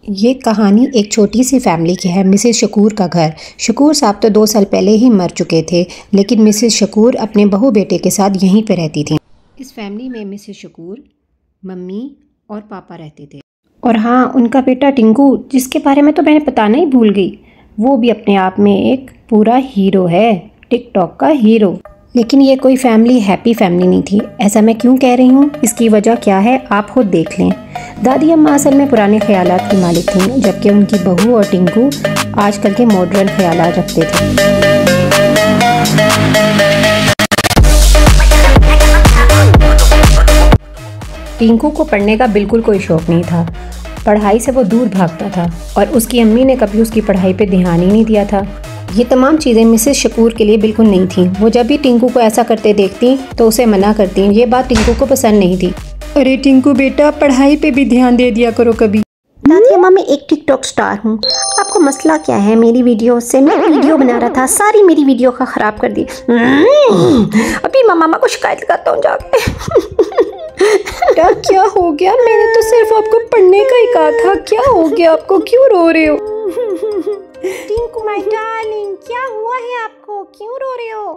ये कहानी एक छोटी सी फैमिली की है। मिसेस शकूर का घर। शकूर साहब तो 2 साल पहले ही मर चुके थे, लेकिन मिसेस शकूर अपने बहू बेटे के साथ यहीं पे रहती थी। इस फैमिली में मिसेस शकूर, मम्मी और पापा रहते थे। और हाँ, उनका बेटा टिंकू, जिसके बारे में तो मैंने बताना ही भूल गई, वो भी अपने आप में एक पूरा हीरो है, टिकटॉक का हीरो। लेकिन ये कोई फैमिली हैप्पी फैमिली नहीं थी। ऐसा मैं क्यों कह रही हूँ, इसकी वजह क्या है आप खुद देख लें। दादी अम्मा असल में पुराने ख्यालात की मालिक थीं, जबकि उनकी बहू और टिंकू आजकल के मॉडर्न ख्यालात रखते थे। टिंकू को पढ़ने का बिल्कुल कोई शौक नहीं था। पढ़ाई से वो दूर भागता था और उसकी अम्मी ने कभी उसकी पढ़ाई पे ध्यान ही नहीं दिया था। ये तमाम चीज़ें मिसेस शकूर के लिए बिल्कुल नहीं थी। वो जब भी टिंकू को ऐसा करते देखती तो उसे मना करती। ये बात टिंकू को पसंद नहीं थी। अरे टिंकू बेटा, पढ़ाई पे भी ध्यान दे दिया करो कभी। दादी अम्मा, मैं एक टिकटॉक स्टार हूँ। आपको मसला क्या है मेरी वीडियो से? मैं वीडियो बना रहा था, सारी मेरी वीडियो का ख़राब कर दी। अभी मैं मामा को शिकायत लगाता हूँ जाके। क्या हो गया? मैंने तो सिर्फ आपको पढ़ने का ही कहा था। क्या हो गया आपको? क्यों रो रहे हो? टिंकू माय डार्लिंग, क्या हुआ है आपको? क्यों रो रहे हो?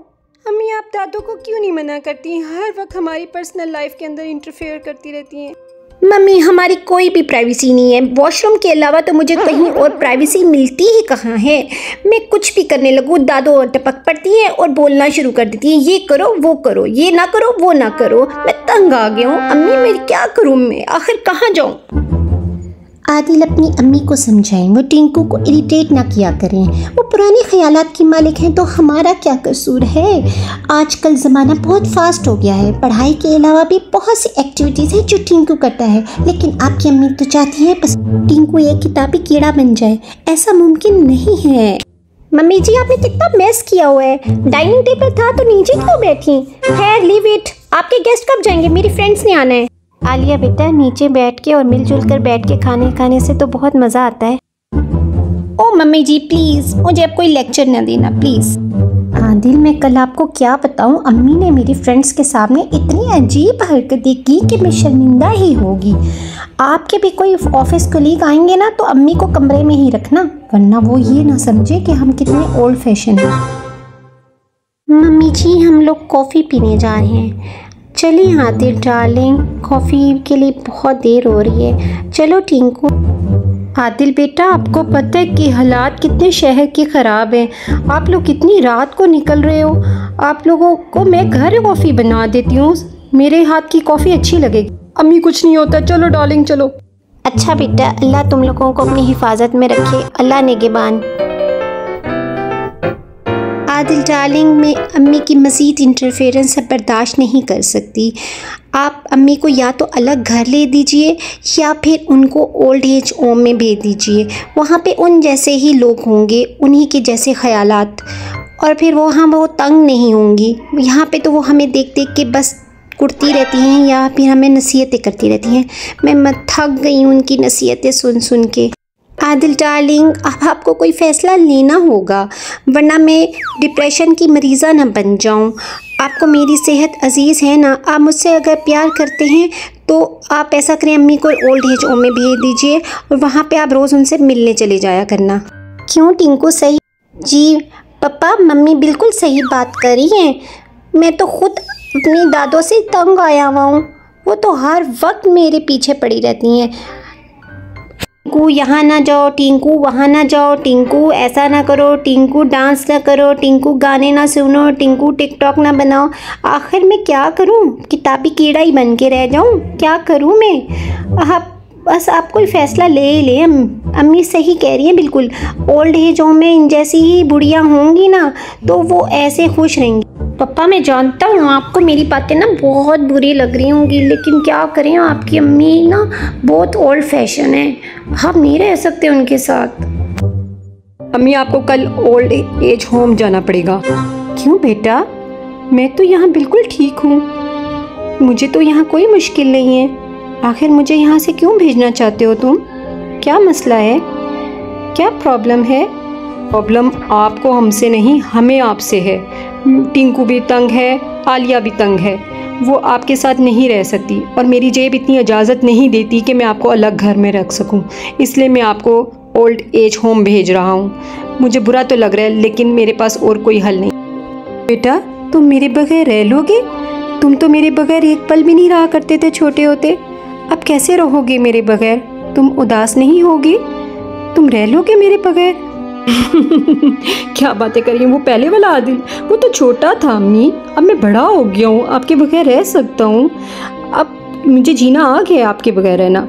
अम्मी, आप दादू को क्यों नहीं मना करती? हर वक्त हमारी पर्सनल लाइफ के अंदर इंटरफेयर करती रहती हैं। मम्मी, हमारी कोई भी प्राइवेसी नहीं है। वॉशरूम के अलावा तो मुझे कहीं और प्राइवेसी मिलती ही कहाँ है। मैं कुछ भी करने लगूँ, दादू टपक पड़ती है और बोलना शुरू कर देती है, ये करो वो करो, ये ना करो वो ना करो। मैं तंग आ गया हूँ अम्मी, मैं क्या करूँ? मैं आखिर कहाँ जाऊँ? आदिल अपनी अम्मी को समझाएं, वो टिंकू को इरिटेट ना किया करें। वो पुराने ख्यालात की मालिक हैं, तो हमारा क्या कसूर है? आजकल ज़माना बहुत फास्ट हो गया है। पढ़ाई के अलावा भी बहुत सी एक्टिविटीज़ हैं जो टिंकू करता है, लेकिन आपकी अम्मी तो चाहती है बस टिंकू एक किताबी कीड़ा बन जाए। ऐसा मुमकिन नहीं है। मम्मी जी, आपने कितना मेस किया हुआ है। डाइनिंग टेबल था तो नीचे क्यों बैठी? खैर, लीव इट। आपके गेस्ट कब जाएंगे? मेरी फ्रेंड्स ने आना है। आलिया बेटा, नीचे बैठ के और मिलजुल कर बैठ के खाने खाने से तो बहुत मज़ा आता है। ओ मम्मी जी, प्लीज़ मुझे अब कोई लेक्चर ना देना प्लीज़। आदिल, मैं कल आपको क्या बताऊं, अम्मी ने मेरी फ्रेंड्स के सामने इतनी अजीब हरकतें की कि मैं शर्मिंदा ही होगी। आपके भी कोई ऑफिस कलीग आएंगे ना तो अम्मी को कमरे में ही रखना, वरना वो ये ना समझे कि हम कितने ओल्ड फैशन हैं। मम्मी जी, हम लोग कॉफ़ी पीने जा रहे हैं। चलिए आदिल डार्लिंग, कॉफ़ी के लिए बहुत देर हो रही है। चलो टिंकू। आदिल बेटा, आपको पता है कि हालात कितने शहर के ख़राब हैं। आप लोग कितनी रात को निकल रहे हो। आप लोगों को मैं घर कॉफ़ी बना देती हूँ, मेरे हाथ की कॉफ़ी अच्छी लगेगी। अम्मी, कुछ नहीं होता, चलो डार्लिंग चलो। अच्छा बेटा, अल्लाह तुम लोगों को अपनी हिफाजत में रखे, अल्लाह निगहबान। आदिल डार्लिंग, मैं अम्मी की मज़ीद इंटरफेरेंस बर्दाश्त नहीं कर सकती। आप अम्मी को या तो अलग घर ले दीजिए या फिर उनको ओल्ड एज होम में भेज दीजिए। वहाँ पे उन जैसे ही लोग होंगे, उन्हीं के जैसे ख़यालात, और फिर वहाँ वो तंग नहीं होंगी। यहाँ पे तो वो हमें देख देख के बस कुटती रहती हैं या फिर हमें नसीहतें करती रहती हैं। मैं थक गई हूँ उनकी नसीहतें सुन सुन के। आदिल डार्लिंग, अब आपको कोई फ़ैसला लेना होगा, वरना मैं डिप्रेशन की मरीज़ा ना बन जाऊं। आपको मेरी सेहत अजीज़ है ना। आप मुझसे अगर प्यार करते हैं तो आप ऐसा करें, अम्मी को ओल्ड एज होम में भेज दीजिए और वहाँ पे आप रोज़ उनसे मिलने चले जाया करना। क्यों टिंकू? सही जी पापा, मम्मी बिल्कुल सही बात कर रही हैं। मैं तो ख़ुद अपनी दादों से तंग आया हुआ हूँ। वो तो हर वक्त मेरे पीछे पड़ी रहती हैं। टिंकू यहाँ ना जाओ, टिंकू वहाँ ना जाओ, टिंकू ऐसा ना करो, टिंकू डांस ना करो, टिंकू गाने ना सुनो, टिंकू टिकटॉक ना बनाओ। आखिर मैं क्या करूँ? किताबी कीड़ा ही बन के रह जाऊँ? क्या करूँ मैं? आप बस आप कोई फ़ैसला ले ही ले। अम्मी सही कह रही हैं बिल्कुल। ओल्ड एज होम में इन जैसी ही बुढ़िया होंगी ना तो वो ऐसे खुश रहेंगी। पापा, मैं जानता हूँ आपको मेरी बातें ना बहुत बुरी लग रही होंगी, लेकिन क्या करें, आपकी अम्मी ना बहुत ओल्ड फैशन है। हम नहीं रह सकते उनके साथ। अम्मी, आपको कल ओल्ड एज होम जाना पड़ेगा। क्यों बेटा? मैं तो यहाँ बिल्कुल ठीक हूँ, मुझे तो यहाँ कोई मुश्किल नहीं है। आखिर मुझे यहाँ से क्यों भेजना चाहते हो तुम? क्या मसला है? क्या प्रॉब्लम है? प्रॉब्लम आपको हमसे नहीं, हमें आपसे है। टिंकू भी तंग है, आलिया भी तंग है। वो आपके साथ नहीं रह सकती और मेरी जेब इतनी इजाज़त नहीं देती कि मैं आपको अलग घर में रख सकूं। इसलिए मैं आपको ओल्ड एज होम भेज रहा हूं। मुझे बुरा तो लग रहा है लेकिन मेरे पास और कोई हल नहीं। बेटा, तुम मेरे बगैर रह लोगे? तुम तो मेरे बगैर एक पल भी नहीं रहा करते थे छोटे होते। अब कैसे रहोगे मेरे बगैर? तुम उदास नहीं होगे? तुम रह लोगे मेरे बगैर? क्या बातें कर रही हैं? वो पहले वाला आदिल, वो तो छोटा था अम्मी। अब मैं बड़ा हो गया हूँ, आपके बगैर रह सकता हूँ। अब मुझे जीना आ गया आपके बगैर रहना।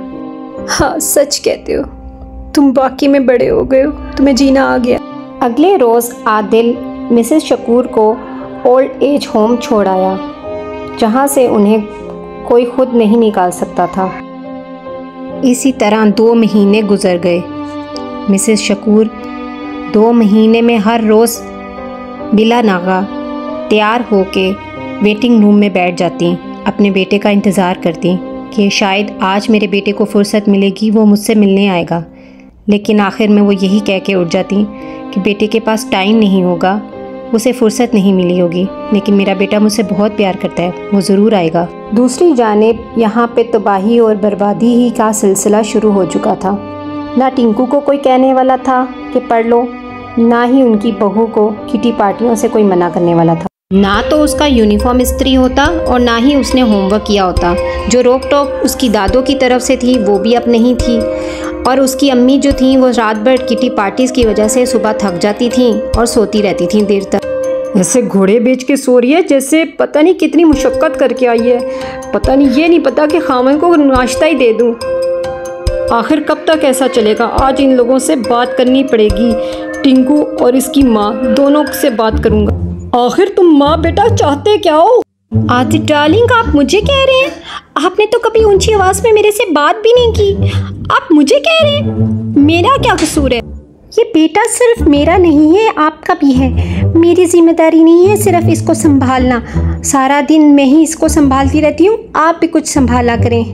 हाँ, सच कहते हो, तुम वाकई में बड़े हो गए हो, तुम्हें जीना आ गया। अगले रोज़ आदिल मिसेस शकूर को ओल्ड एज होम छोड़ आया, जहाँ से उन्हें कोई खुद नहीं निकाल सकता था। इसी तरह 2 महीने गुजर गए। मिसेस शकूर 2 महीने में हर रोज़ बिला नागा तैयार होके वेटिंग रूम में बैठ जाती, अपने बेटे का इंतज़ार करती कि शायद आज मेरे बेटे को फुर्सत मिलेगी, वो मुझसे मिलने आएगा। लेकिन आखिर में वो यही कह के उठ जाती कि बेटे के पास टाइम नहीं होगा, उसे फुर्सत नहीं मिली होगी, लेकिन मेरा बेटा मुझसे बहुत प्यार करता है, वो ज़रूर आएगा। दूसरी जानिब यहाँ पे तबाही और बर्बादी ही का सिलसिला शुरू हो चुका था। ना टिंकू को कोई कहने वाला था कि पढ़ लो, ना ही उनकी बहू को किटी पार्टियों से कोई मना करने वाला था। ना तो उसका यूनिफॉर्म इस्त्री होता और ना ही उसने होमवर्क किया होता। जो रोक टोक उसकी दादों की तरफ से थी वो भी अब नहीं थी, और उसकी अम्मी जो थी वो रात भर किटी पार्टीज़ की वजह से सुबह थक जाती थी और सोती रहती थी देर तक। ऐसे घोड़े बेच के सो रही है जैसे पता नहीं कितनी मुशक्क़त करके आई है। पता नहीं, ये नहीं पता कि खामन को नाश्ता ही दे दूँ। आखिर कब तक ऐसा चलेगा? आज इन लोगों से बात करनी पड़ेगी। टिंकू और इसकी माँ दोनों से बात करूँगा। आखिर तुम माँ बेटा चाहते क्या हो? आदिल डार्लिंग, आप मुझे कह रहे हैं? आपने तो कभी ऊंची आवाज़ में मेरे से बात भी नहीं की, आप मुझे कह रहे हैं? मेरा क्या कसूर है? ये बेटा सिर्फ मेरा नहीं है, आपका भी है। मेरी जिम्मेदारी नहीं है सिर्फ इसको संभालना। सारा दिन मैं ही इसको संभालती रहती हूँ, आप भी कुछ संभाला करें।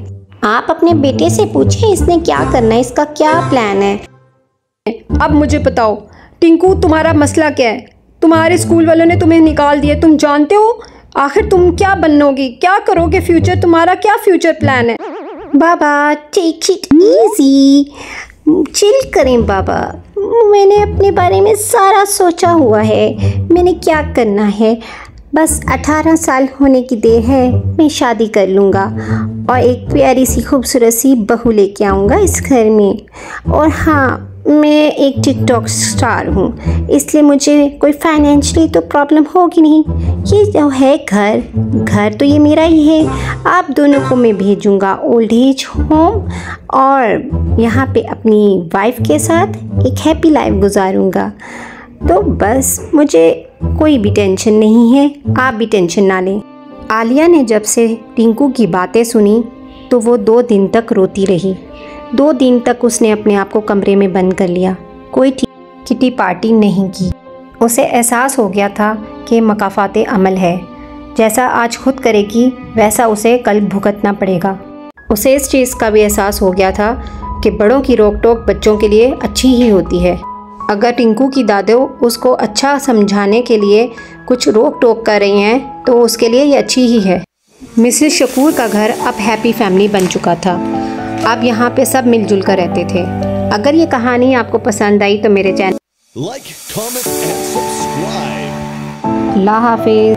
आप अपने बेटे से पूछें इसने क्या करना है, इसका क्या प्लान है। अब मुझे बताओ टिंकू, तुम्हारा मसला क्या है? तुम्हारे स्कूल वालों ने तुम्हें निकाल दिया, तुम जानते हो। आखिर तुम क्या बनोगी, क्या करोगे फ्यूचर? तुम्हारा क्या फ्यूचर प्लान है? बाबा टेक इट इजी, चिल करें बाबा। मैंने अपने बारे में सारा सोचा हुआ है, मैंने क्या करना है। बस 18 साल होने की देर है, मैं शादी कर लूँगा और एक प्यारी सी खूबसूरत सी बहू लेके आऊँगा इस घर में। और हाँ, मैं एक टिकटॉक स्टार हूँ, इसलिए मुझे कोई फाइनेंशियली तो प्रॉब्लम होगी नहीं। ये जो है घर तो ये मेरा ही है। आप दोनों को मैं भेजूँगा ओल्ड एज होम और यहाँ पे अपनी वाइफ के साथ एक हैप्पी लाइफ गुजारूँगा। तो बस मुझे कोई भी टेंशन नहीं है, आप भी टेंशन ना लें। आलिया ने जब से टिंकू की बातें सुनी तो वो 2 दिन तक रोती रही। 2 दिन तक उसने अपने आप को कमरे में बंद कर लिया, कोई किटी पार्टी नहीं की। उसे एहसास हो गया था कि मकाफाते अमल है, जैसा आज खुद करेगी वैसा उसे कल भुगतना पड़ेगा। उसे इस चीज़ का भी एहसास हो गया था कि बड़ों की रोक टोक बच्चों के लिए अच्छी ही होती है। अगर टिंकू की दादो उसको अच्छा समझाने के लिए कुछ रोक टोक कर रही हैं तो उसके लिए ये अच्छी ही है। मिसेस शकूर का घर अब हैप्पी फैमिली बन चुका था। अब यहाँ पे सब मिलजुल कर रहते थे। अगर ये कहानी आपको पसंद आई तो मेरे channel like, comment and subscribe. अल्लाह हाफिज़।